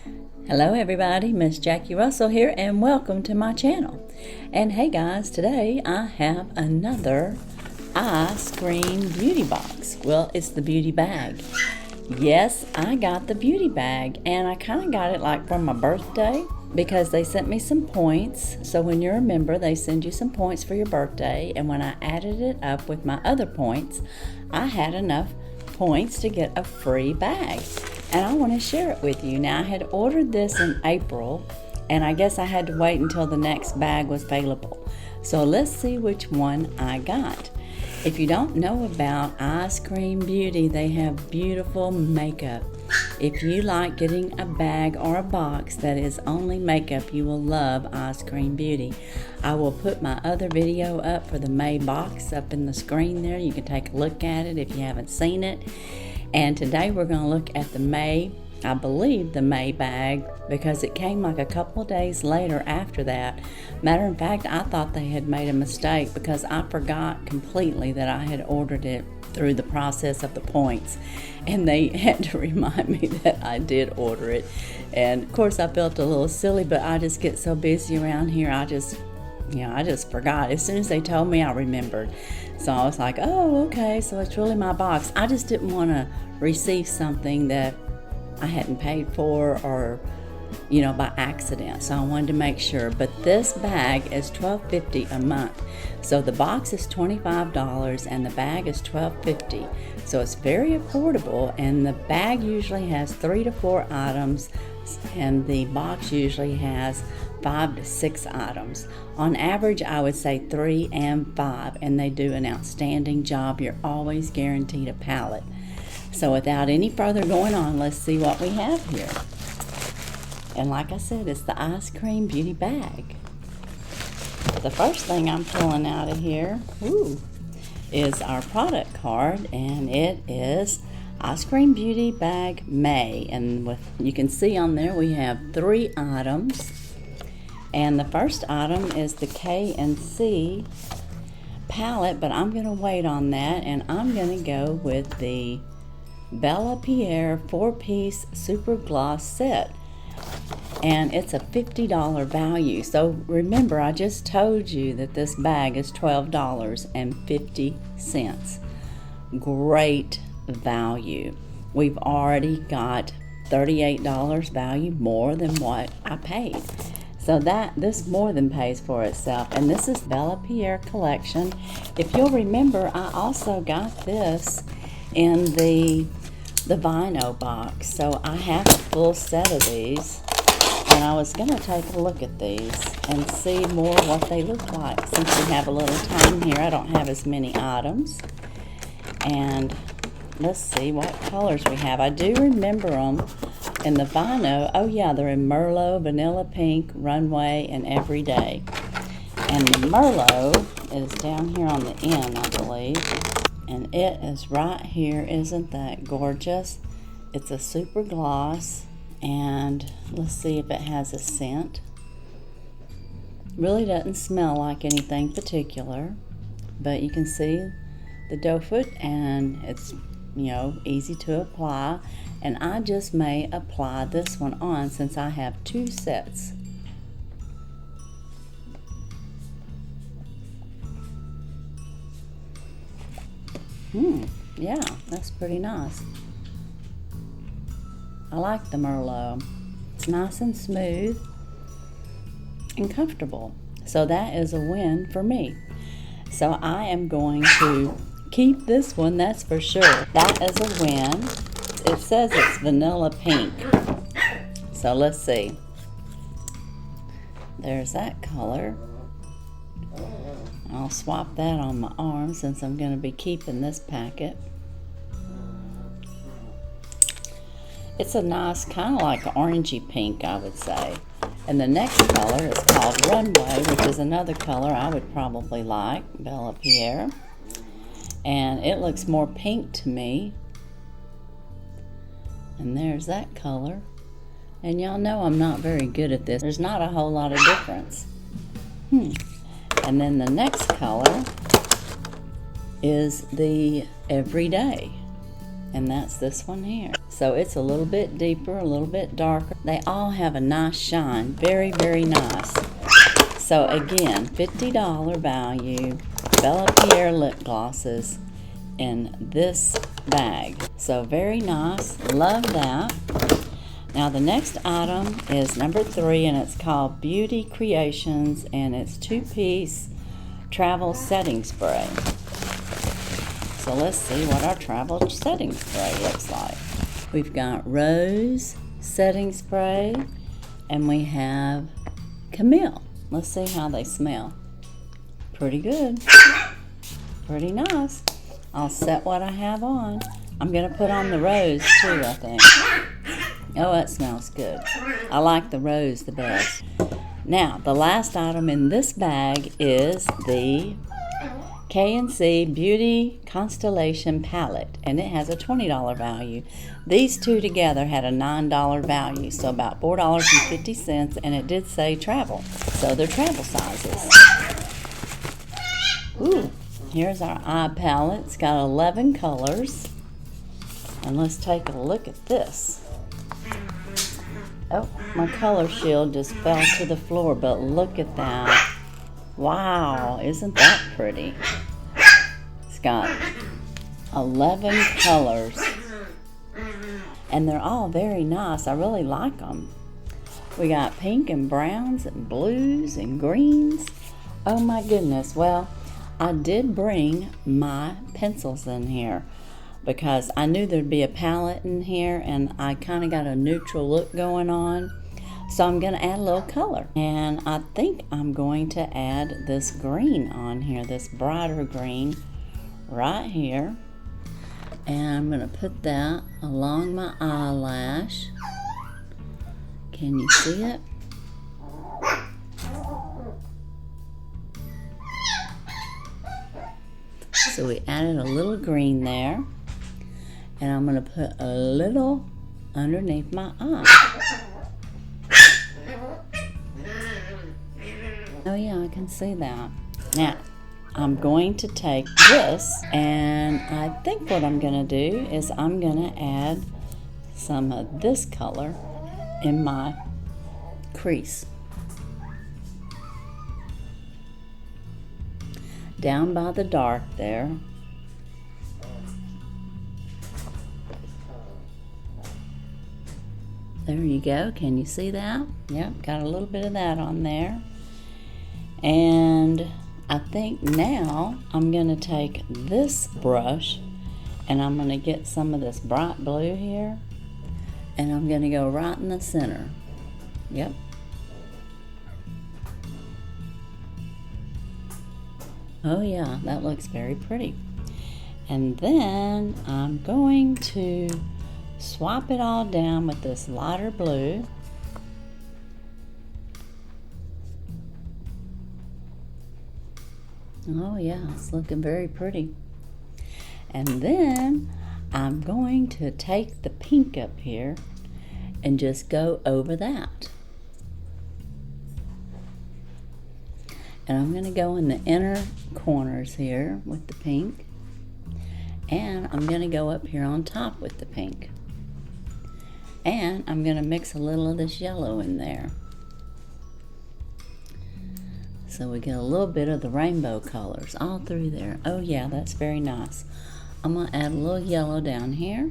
Hello everybody, Miss Jackie Russell here and welcome to my channel. And hey guys, today I have another Eyescream Beauty box. Well, it's the beauty bag. Yes, I got the beauty bag and I kind of got it like for my birthday because they sent me some points. So when you're a member, they send you some points for your birthday, and when I added it up with my other points, I had enough points to get a free bag. And I want to share it with you. Now, I had ordered this in April, and I guess I had to wait until the next bag was available. So let's see which one I got. If you don't know about Eyescream Beauty, they have beautiful makeup. If you like getting a bag or a box that is only makeup, you will love Eyescream Beauty. I will put my other video up for the May box up in the screen there. You can take a look at it if you haven't seen it. And today we're going to look at the May, I believe the May bag, because it came like a couple days later after that. Matter of fact, I thought they had made a mistake because I forgot completely that I had ordered it through the process of the points. And they had to remind me that I did order it. And of course I felt a little silly, but I just get so busy around here, I just forgot. As soon as they told me, I remembered. So I was like, oh, okay, so it's really my box. I just didn't want to receive something that I hadn't paid for or, by accident. So I wanted to make sure. But this bag is $12.50 a month. So the box is $25 and the bag is $12.50. So it's very affordable, and the bag usually has 3 to 4 items and the box usually has 5 to 6 items. On average, I would say 3 and 5, and they do an outstanding job. You're always guaranteed a palette. So without any further going on, let's see what we have here. And like I said, it's the Eyescream Beauty bag. The first thing I'm pulling out of here is our product card, and it is Eyescream Beauty bag May, and you can see on there we have 3 items. And the first item is the K and C palette, but I'm going to wait on that, and I'm going to go with the Bella Pierre 4-piece super gloss set, and it's a $50 value. So remember, I just told you that this bag is $12.50. Great value. We've already got $38 value more than what I paid. So this more than pays for itself. And this is Bella Pierre collection. If you'll remember, I also got this in the vinyl box. So I have a full set of these. And I was going to take a look at these and see more what they look like. Since we have a little time here, I don't have as many items. And let's see what colors we have. I do remember them in the vinyl. Oh yeah, they're in Merlot, Vanilla Pink, Runway, and Everyday. And the Merlot is down here on the end, I believe. And it is right here. Isn't that gorgeous? It's a super gloss. And let's see if it has a scent. Really doesn't smell like anything particular. But you can see the doe foot, and it's easy to apply, and I just may apply this one on since I have 2 sets. Yeah, that's pretty nice. I like the Merlot. It's nice and smooth and comfortable. So that is a win for me. So I am going to keep this one, that's for sure. That is a win. It says it's vanilla pink. So let's see. There's that color. I'll swap that on my arm since I'm going to be keeping this packet. It's a nice kind of like orangey pink, I would say. And the next color is called Runway, which is another color I would probably like, Bella Pierre. And it looks more pink to me. And there's that color. And y'all know I'm not very good at this. There's not a whole lot of difference. And then the next color is the Everyday. and that's this one here. So it's a little bit deeper, a little bit darker. They all have a nice shine, very, very nice. So again, $50 value, Bella Pierre lip glosses in this bag. So very nice, love that. Now the next item is number 3, and it's called Beauty Creations, and it's 2-piece travel setting spray. So let's see what our travel setting spray looks like. We've got rose setting spray, and we have Camille. Let's see how they smell. Pretty good. Pretty nice. I'll set what I have on. I'm going to put on the rose too, I think. Oh, that smells good. I like the rose the best. Now, the last item in this bag is the K&C Beauty Constellation Palette, and it has a $20 value. These two together had a $9 value, so about $4.50, and it did say travel, so they're travel sizes. Ooh, here's our eye palette. It's got 11 colors, and let's take a look at this. Oh, my color shield just fell to the floor, but look at that. Wow, isn't that pretty? It's got 11 colors, and they're all very nice. I really like them. We got pink and browns and blues and greens. Oh my goodness. Well, I did bring my pencils in here because I knew there'd be a palette in here, and I kind of got a neutral look going on. So I'm going to add a little color, and I think I'm going to add this green on here, this brighter green right here. And I'm going to put that along my eyelash. Can you see it? So we added a little green there, and I'm going to put a little underneath my eye. Oh yeah, I can see that. Now, I'm going to take this, and I think what I'm going to do is I'm going to add some of this color in my crease. Down by the dark there. There you go. Can you see that? Yep, got a little bit of that on there. And I think now I'm going to take this brush, and I'm going to get some of this bright blue here, and I'm going to go right in the center. Yep. Oh yeah, that looks very pretty. And then I'm going to swap it all down with this lighter blue. Oh yeah, it's looking very pretty. And then I'm going to take the pink up here and just go over that. And I'm going to go in the inner corners here with the pink. And I'm going to go up here on top with the pink. And I'm going to mix a little of this yellow in there. So we get a little bit of the rainbow colors all through there. Oh yeah, that's very nice. I'm going to add a little yellow down here.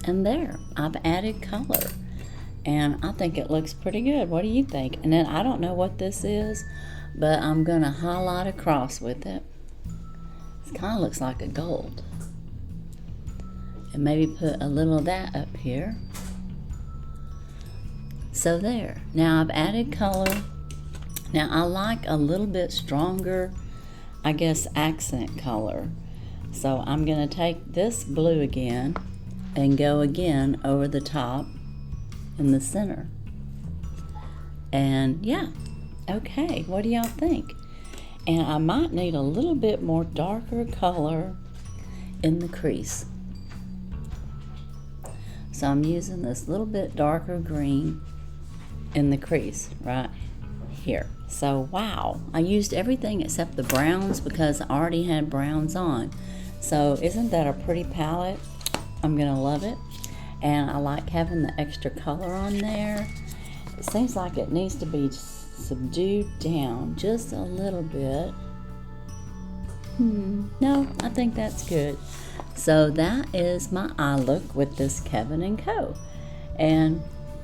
And there, I've added color. And I think it looks pretty good. What do you think? And then I don't know what this is, but I'm going to highlight across with it. It kind of looks like a gold. And maybe put a little of that up here. So there. Now I've added color. Now I like a little bit stronger, I guess, accent color. So I'm going to take this blue again and go again over the top in the center. And yeah, okay, what do y'all think? And I might need a little bit more darker color in the crease. So I'm using this little bit darker green in the crease right here. So wow, I used everything except the browns because I already had browns on. So isn't that a pretty palette? I'm gonna love it. And I like having the extra color on there. It seems like it needs to be subdued down just a little bit. No, I think that's good. So that is my eye look with this Kevin & Co. And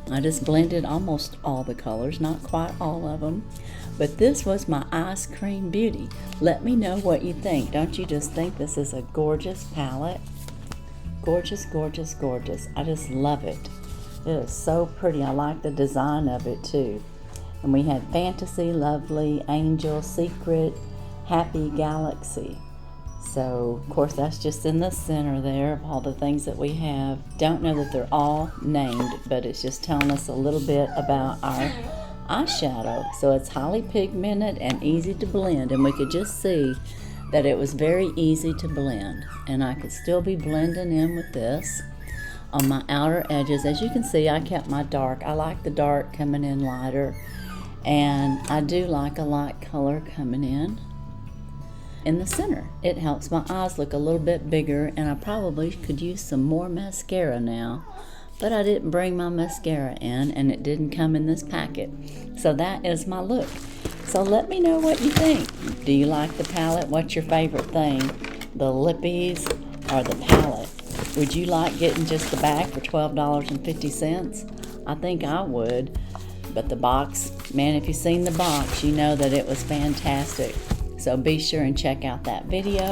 I just blended almost all the colors, not quite all of them. But this was my Eyescream Beauty. Let me know what you think. Don't you just think this is a gorgeous palette? Gorgeous, gorgeous, gorgeous. I just love it. It is so pretty. I like the design of it too. And we had Fantasy, Lovely, Angel, Secret, Happy, Galaxy. So, of course, that's just in the center there of all the things that we have. Don't know that they're all named, but it's just telling us a little bit about our eyeshadow. So it's highly pigmented and easy to blend, and we could just see that it was very easy to blend. And I could still be blending in with this on my outer edges. As you can see, I kept my dark. I like the dark coming in lighter, and I do like a light color coming in the center. It helps my eyes look a little bit bigger, and I probably could use some more mascara now, but I didn't bring my mascara in, and it didn't come in this packet. So that is my look. So let me know what you think. Do you like the palette? What's your favorite thing? The lippies or the palette? Would you like getting just the bag for $12.50? I think I would. But the box, man, if you've seen the box, you know that it was fantastic. So be sure and check out that video.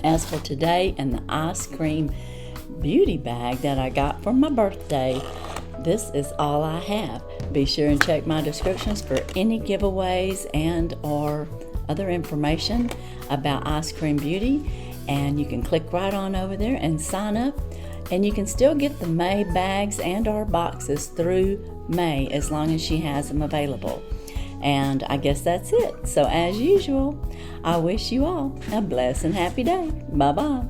As for today and the Eyescream Beauty bag that I got for my birthday, this is all I have. Be sure and check my descriptions for any giveaways and or other information about Eyescream Beauty. And you can click right on over there and sign up. And you can still get the May bags and our boxes through May as long as she has them available. And I guess that's it. So as usual, I wish you all a blessed and happy day. Bye-bye.